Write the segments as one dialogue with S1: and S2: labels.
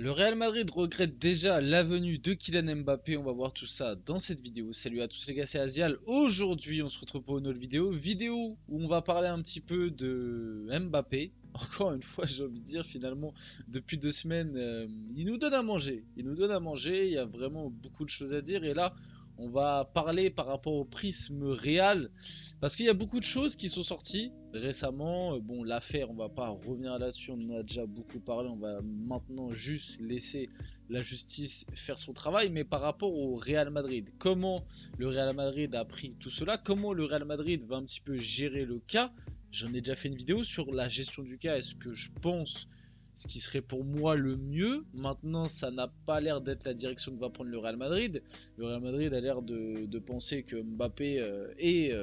S1: Le Real Madrid regrette déjà la venue de Kylian Mbappé, on va voir tout ça dans cette vidéo. Salut à tous les gars, c'est Azial. Aujourd'hui on se retrouve pour une nouvelle vidéo où on va parler un petit peu de Mbappé. Encore une fois j'ai envie de dire finalement depuis 2 semaines il nous donne à manger. Il y a vraiment beaucoup de choses à dire et là on va parler par rapport au prisme Real parce qu'il y a beaucoup de choses qui sont sorties récemment. Bon, l'affaire, on va pas revenir là-dessus, on en a déjà beaucoup parlé. On va maintenant juste laisser la justice faire son travail. Mais par rapport au Real Madrid, comment le Real Madrid a pris tout cela, comment le Real Madrid va un petit peu gérer le cas. J'en ai déjà fait une vidéo sur la gestion du cas. Est-ce que je pense ce qui serait pour moi le mieux? Maintenant, ça n'a pas l'air d'être la direction que va prendre le Real Madrid. Le Real Madrid a l'air de penser que Mbappé est,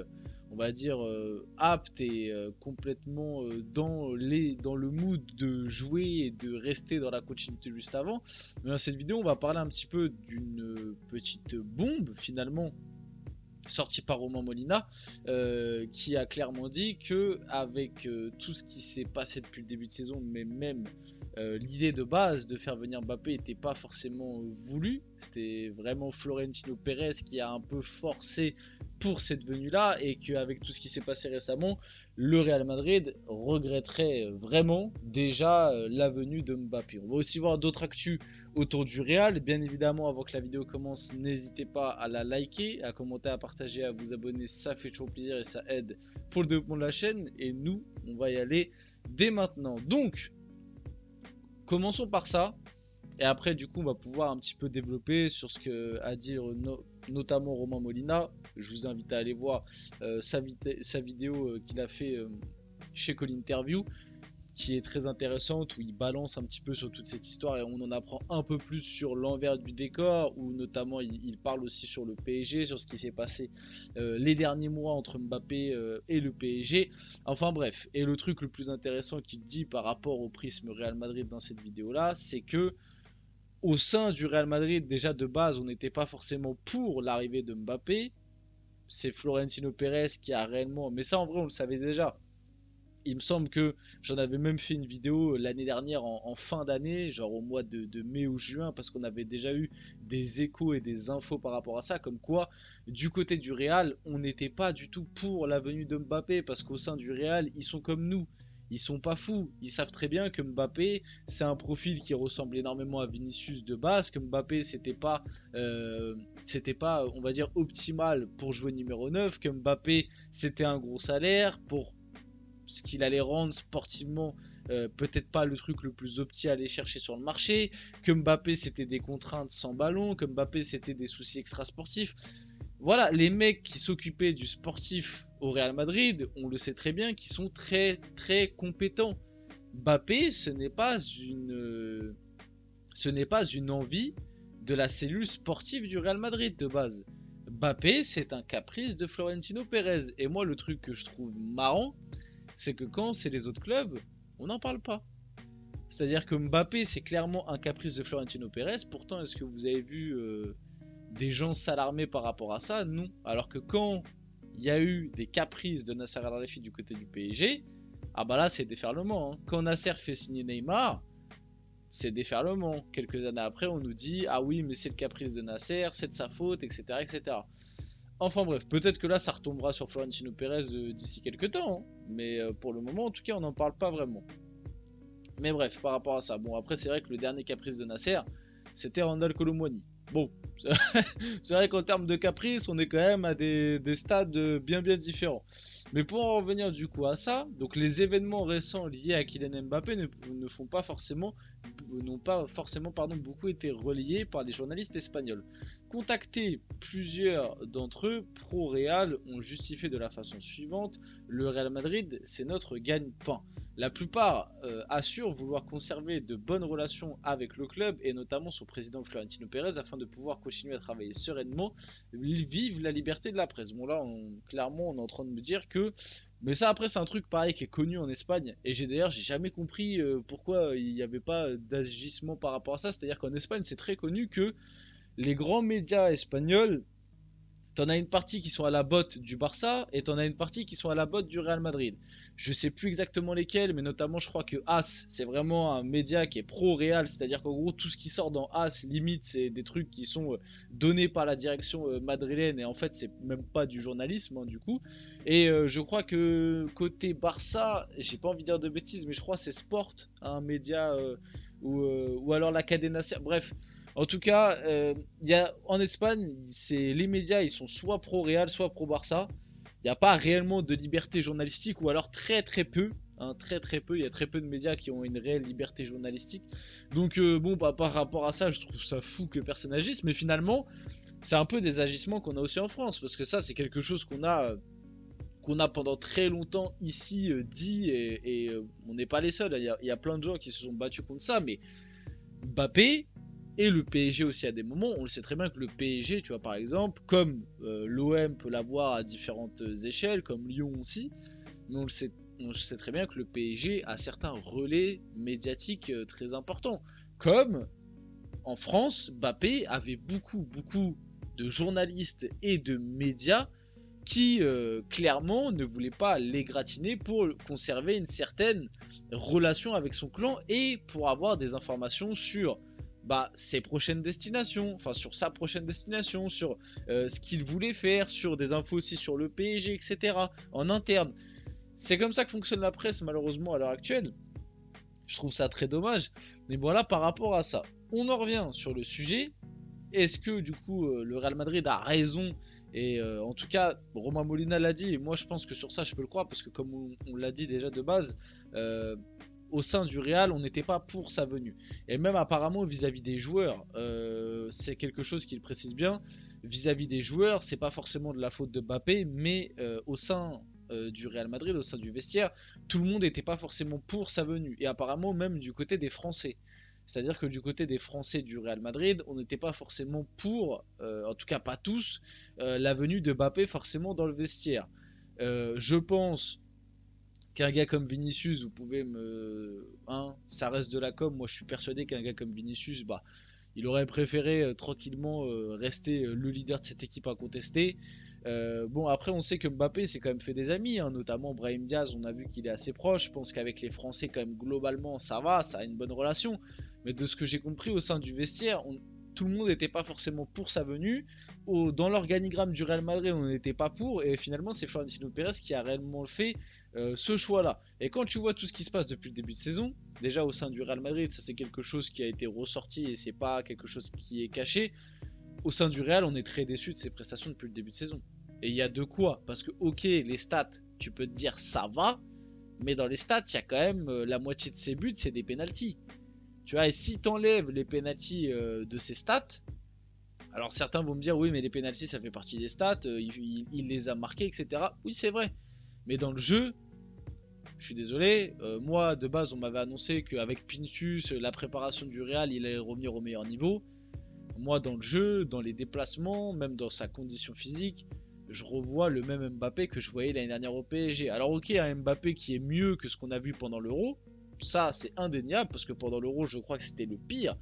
S1: on va dire, apte et complètement dans le mood de jouer et de rester dans la continuité juste avant. Mais dans cette vidéo, on va parler un petit peu d'une petite bombe finalement sorti par Romain Molina, qui a clairement dit que avec tout ce qui s'est passé depuis le début de saison, mais même l'idée de base de faire venir Mbappé n'était pas forcément voulue. C'était vraiment Florentino Pérez qui a un peu forcé pour cette venue-là, et qu'avec tout ce qui s'est passé récemment, le Real Madrid regretterait vraiment déjà la venue de Mbappé. On va aussi voir d'autres actus autour du Real. Bien évidemment, avant que la vidéo commence, n'hésitez pas à la liker, à commenter, à partager, à vous abonner, ça fait toujours plaisir et ça aide pour le développement de la chaîne. Et nous, on va y aller dès maintenant. Donc, commençons par ça. Et après, du coup, on va pouvoir un petit peu développer sur ce que a dit notamment Romain Molina. Je vous invite à aller voir sa vidéo qu'il a fait chez Colinterview, qui est très intéressante, où il balance un petit peu sur toute cette histoire et on en apprend un peu plus sur l'envers du décor, où notamment il parle aussi sur le PSG, sur ce qui s'est passé les derniers mois entre Mbappé et le PSG. Enfin bref, et le truc le plus intéressant qu'il dit par rapport au prisme Real Madrid dans cette vidéo là, c'est que au sein du Real Madrid, déjà de base, on n'était pas forcément pour l'arrivée de Mbappé. C'est Florentino Pérez qui a réellement, mais ça en vrai on le savait déjà. Il me semble que j'en avais même fait une vidéo l'année dernière en fin d'année, genre au mois de mai ou juin, parce qu'on avait déjà eu des échos et des infos par rapport à ça, comme quoi du côté du Real, on n'était pas du tout pour la venue de Mbappé, parce qu'au sein du Real, ils sont comme nous. Ils sont pas fous, ils savent très bien que Mbappé c'est un profil qui ressemble énormément à Vinicius de base, que Mbappé c'était pas on va dire optimal pour jouer numéro 9, que Mbappé c'était un gros salaire pour ce qu'il allait rendre sportivement, peut-être pas le truc le plus opti à aller chercher sur le marché, que Mbappé c'était des contraintes sans ballon, que Mbappé c'était des soucis extra-sportifs. Voilà, les mecs qui s'occupaient du sportif au Real Madrid, on le sait très bien, qui sont très très compétents. Mbappé, ce n'est pas une envie de la cellule sportive du Real Madrid de base. Mbappé, c'est un caprice de Florentino Pérez. Et moi, le truc que je trouve marrant, c'est que quand c'est les autres clubs, on n'en parle pas. C'est-à-dire que Mbappé, c'est clairement un caprice de Florentino Pérez. Pourtant, est-ce que vous avez vu des gens s'alarmer par rapport à ça? Non. Alors que quand il y a eu des caprices de Nasser Al-Khelaifi du côté du PSG, ah bah là, c'est déferlement. Hein. Quand Nasser fait signer Neymar, c'est déferlement. Quelques années après, on nous dit ah oui, mais c'est le caprice de Nasser, c'est de sa faute, etc., etc. Enfin bref, peut-être que là ça retombera sur Florentino Pérez d'ici quelques temps, hein. Mais pour le moment en tout cas on n'en parle pas vraiment. Mais bref, par rapport à ça, bon après c'est vrai que le dernier caprice de Nasser, c'était Randal Kolo Muani. Bon, c'est vrai qu'en termes de caprice, on est quand même à des stades bien différents. Mais pour en revenir du coup à ça, donc les événements récents liés à Kylian Mbappé n'ont pas forcément beaucoup été relayés par les journalistes espagnols. Contactés, plusieurs d'entre eux, pro-Real, ont justifié de la façon suivante: le Real Madrid, c'est notre gagne-pain. La plupart assurent vouloir conserver de bonnes relations avec le club et notamment son président Florentino Pérez afin de pouvoir continuer à travailler sereinement, vivre la liberté de la presse. Bon là, clairement, on est en train de me dire que... Mais ça après c'est un truc pareil qui est connu en Espagne et j'ai jamais compris pourquoi il n'y avait pas d'agissement par rapport à ça. C'est-à-dire qu'en Espagne c'est très connu que les grands médias espagnols T'en as une partie qui sont à la botte du Barça et t'en as une partie qui sont à la botte du Real Madrid. Je sais plus exactement lesquels, mais notamment je crois que AS, c'est vraiment un média qui est pro-Real, c'est-à-dire qu'en gros tout ce qui sort dans AS, limite c'est des trucs qui sont donnés par la direction madrilène et en fait c'est même pas du journalisme hein, du coup. Et je crois que côté Barça, j'ai pas envie de dire de bêtises, mais je crois que c'est Sport, un média ou alors la Cadena Ser. Bref, en tout cas, en Espagne, les médias, ils sont soit pro-Real, soit pro-Barça. Il n'y a pas réellement de liberté journalistique, ou alors très très peu. Hein, très très peu, il y a très peu de médias qui ont une réelle liberté journalistique. Donc bon, bah, par rapport à ça, je trouve ça fou que personne agisse, mais finalement, c'est un peu des agissements qu'on a aussi en France, parce que ça, c'est quelque chose qu'on a pendant très longtemps ici dit, et on n'est pas les seuls. Il y a plein de gens qui se sont battus contre ça, mais Mbappé et le PSG aussi à des moments, on le sait très bien que le PSG, tu vois par exemple, comme l'OM peut l'avoir à différentes échelles, comme Lyon aussi, mais on sait très bien que le PSG a certains relais médiatiques très importants. Comme en France, Mbappé avait beaucoup de journalistes et de médias qui clairement ne voulait pas l'égratigner pour conserver une certaine relation avec son clan et pour avoir des informations sur ses prochaines destinations, enfin sur sa prochaine destination, sur ce qu'il voulait faire, sur des infos aussi sur le PSG, etc. en interne. C'est comme ça que fonctionne la presse malheureusement à l'heure actuelle. Je trouve ça très dommage. Mais voilà, par rapport à ça, on en revient sur le sujet. Est-ce que du coup le Real Madrid a raison? Et en tout cas Romain Molina l'a dit et moi je pense que sur ça je peux le croire parce que comme on l'a dit déjà de base, au sein du Real on n'était pas pour sa venue. Et même apparemment vis-à-vis des joueurs, c'est quelque chose qu'il précise bien, vis-à-vis des joueurs c'est pas forcément de la faute de Mbappé, mais au sein du Real Madrid, au sein du vestiaire, tout le monde n'était pas forcément pour sa venue. Et apparemment même du côté des Français. C'est-à-dire que du côté des Français du Real Madrid, on n'était pas forcément pour, en tout cas pas tous, la venue de Mbappé forcément dans le vestiaire. Je pense qu'un gars comme Vinicius, vous pouvez me... Hein, ça reste de la com, moi je suis persuadé qu'un gars comme Vinicius, il aurait préféré tranquillement rester le leader de cette équipe incontestée. Bon, après, on sait que Mbappé s'est quand même fait des amis, hein, notamment Brahim Diaz. On a vu qu'il est assez proche. Je pense qu'avec les Français, quand même, globalement, ça va, ça a une bonne relation. Mais de ce que j'ai compris au sein du vestiaire, tout le monde n'était pas forcément pour sa venue. Dans l'organigramme du Real Madrid, on n'était pas pour. Et finalement, c'est Florentino Pérez qui a réellement fait ce choix-là. Et quand tu vois tout ce qui se passe depuis le début de saison, déjà au sein du Real Madrid, ça c'est quelque chose qui a été ressorti et c'est pas quelque chose qui est caché. Au sein du Real, on est très déçu de ses prestations depuis le début de saison. Et il y a de quoi, parce que ok, les stats, tu peux te dire ça va, mais dans les stats, il y a quand même la moitié de ses buts, c'est des pénaltys. Tu vois, et si t'enlèves les pénaltys de ses stats, alors certains vont me dire oui, mais les pénaltys ça fait partie des stats, il les a marqués, etc. Oui, c'est vrai. Mais dans le jeu, je suis désolé, moi de base on m'avait annoncé qu'avec Pintus, la préparation du Real, il allait revenir au meilleur niveau. Moi dans le jeu, dans les déplacements, même dans sa condition physique, je revois le même Mbappé que je voyais l'année dernière au PSG. Alors ok, un Mbappé qui est mieux que ce qu'on a vu pendant l'Euro, ça c'est indéniable parce que pendant l'Euro je crois que c'était le pire.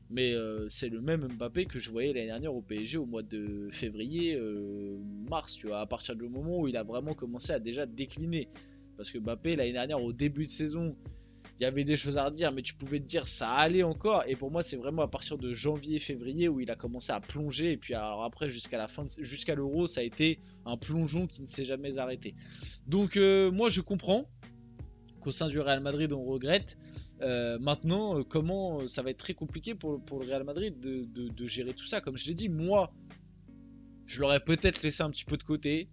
S1: Mais c'est le même Mbappé que je voyais l'année dernière au PSG au mois de février, mars, tu vois, à partir du moment où il a vraiment commencé à déjà décliner. Parce que Mbappé l'année dernière au début de saison, il y avait des choses à redire, mais tu pouvais te dire ça allait encore. Et pour moi, c'est vraiment à partir de janvier-février où il a commencé à plonger. Et puis alors après, jusqu'à la fin, jusqu'à l'Euro, ça a été un plongeon qui ne s'est jamais arrêté. Donc moi, je comprends qu'au sein du Real Madrid, on regrette. Maintenant, comment ça va être très compliqué pour le Real Madrid de gérer tout ça. Comme je l'ai dit, moi, je l'aurais peut-être laissé un petit peu de côté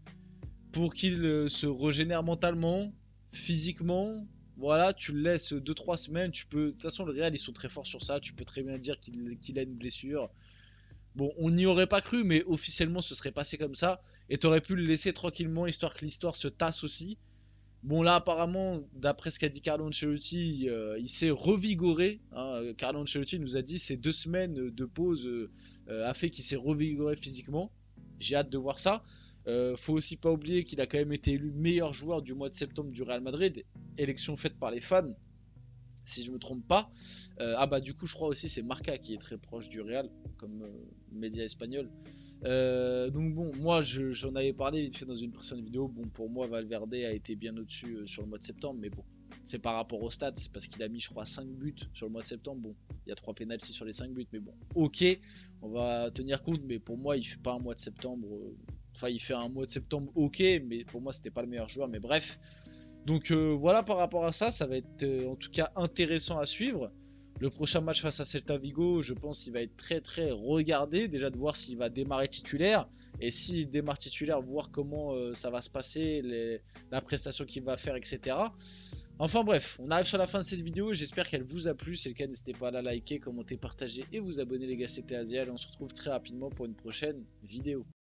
S1: pour qu'il se régénère mentalement, physiquement. Voilà, tu le laisses 2-3 semaines, tu peux. De toute façon, le Real, ils sont très forts sur ça. Tu peux très bien dire qu'il a une blessure. Bon, on n'y aurait pas cru, mais officiellement, ce serait passé comme ça. Et t'aurais pu le laisser tranquillement, histoire que l'histoire se tasse aussi. Bon, là, apparemment, d'après ce qu'a dit Carlo Ancelotti, il s'est revigoré. Hein. Carlo Ancelotti nous a dit ces 2 semaines de pause a fait qu'il s'est revigoré physiquement. J'ai hâte de voir ça. Faut aussi pas oublier qu'il a quand même été élu meilleur joueur du mois de septembre du Real Madrid, élection faite par les fans, si je me trompe pas. Du coup je crois aussi c'est Marca qui est très proche du Real comme média espagnol. Donc bon, moi j'en avais parlé vite fait dans une précédente vidéo. Bon, pour moi Valverde a été bien au-dessus sur le mois de septembre, mais bon, c'est par rapport au stats, c'est parce qu'il a mis je crois 5 buts sur le mois de septembre. Bon, il y a 3 pénaltys sur les 5 buts, mais bon, ok, on va tenir compte, mais pour moi il fait pas un mois de septembre, enfin il fait un mois de septembre ok, mais pour moi c'était pas le meilleur joueur, mais bref. Donc voilà, par rapport à ça, ça va être en tout cas intéressant à suivre. Le prochain match face à Celta Vigo, je pense qu'il va être très très regardé. Déjà de voir s'il va démarrer titulaire. Et s'il démarre titulaire, voir comment ça va se passer, la prestation qu'il va faire, etc. Enfin bref, on arrive sur la fin de cette vidéo. J'espère qu'elle vous a plu. Si c'est le cas, n'hésitez pas à la liker, commenter, partager et vous abonner les gars, c'était Aziel. On se retrouve très rapidement pour une prochaine vidéo.